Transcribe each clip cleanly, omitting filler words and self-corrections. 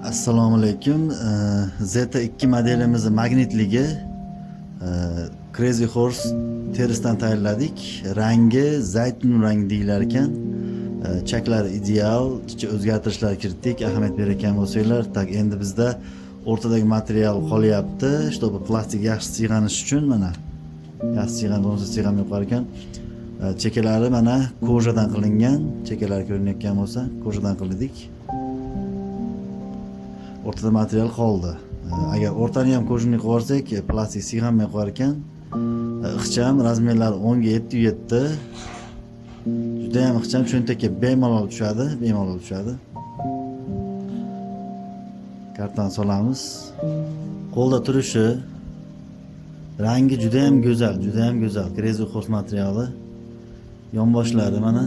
Assalomu alaykum. Z2 modelimizni magnitligi Crazy Horse terisidan tayyorladik. Rangi zaytun rangi deyilar ekan. Chaklari ideal, ichi o'zgartirishlar kiritdik. Ahamiyat berayotgan bo'lsanglar, tak endi bizda o'rtadagi material qolyapti. Чтобы plastik yaxshi siyganish uchun mana yaxshi siygan bo'lsa siyganmay qo'yar ekan. Chekalari mana kojadan qilingan. Chekalari ko'rinayotgan bo'lsa, kojadan qildik. O'rtada material qoldi. Agar o'rtani ham kojani qilib olsak, plastik siyganmay qo'yar ekan. Ixcham razmerlari 10 ga 7. Juda ham ixcham, cho'ntakka bemalol tushadi. Kartani solamiz. Qo'lda turishi, rangi juda ham go'zal. Crazy Horse materiali. Yonboshlari mana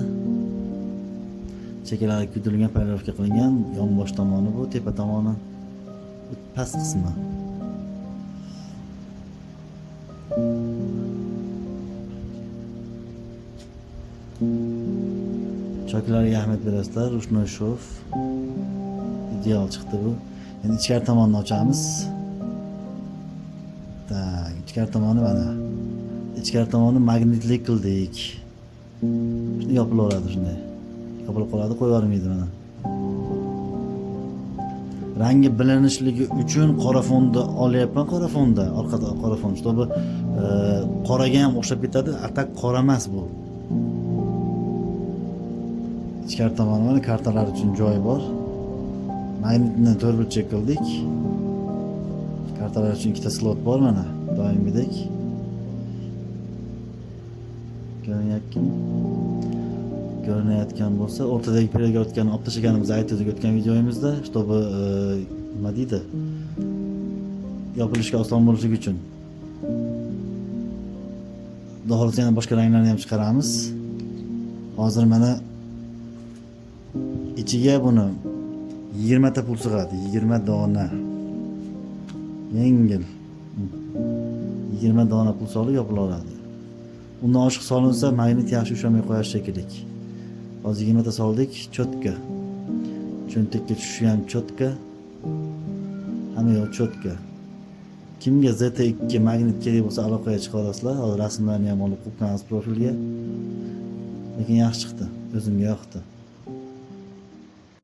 chekalari kuydirilgan, polirovka qilingan. Yonbosh tomoni bu, tepa tomoni past qismi. Choklariga ahamiyat berasizlar. Rushnoy shof. Ideal chiqdi bu. Endi ichkari tomonini ochamiz. Tak, ichkari tomoni mana. Ichkari tomoni magnitlik qildik. Shunday yopilaveradi shunday. Yopilib qoladi, qo'yib yubormaydi mana. Rangi bilinishligi uchun qora fonda olyapman, orqada qora fon, чтобы qoraga ham o'xshab ketadi, atak qora emas bu. Ichkari tomoni mana kartalar uchun joyi bor. Magnitni to'rtburchak qildik. Kartalar uchun ikkita slot bor mana, doimgidek. Ko'rinayotgan bo'lsa, o'rtadagi piraga o'tgan olib tashlaganimiz aytdik o'tgan videomizda, чтобы nima deydi? Yopilishga oson bo'lishligi uchun. Xudo xolasa yana boshqa ranglarni ham chiqaramiz. Hozir mana ichiga buni 20 ta pul sig'adi, 20 dona. Yengil. 20 dona pul solib yopilaveradi. Undan oshiq solinsa, magnit yaxshi ushlamay qo'yar shekilli. Hozir 20 ta soldik, cho'tka. Cho'ntakka tushishi ham cho'tka. Hamma yoq cho'tka. Kimga Z2 magnit kerak bo'lsa, aloqaga chiqarasizlar. Hozir rasmlarni ham olib qo'yganmiz profilga. Lekin yaxshi chiqdi. O'zimga yoqdi.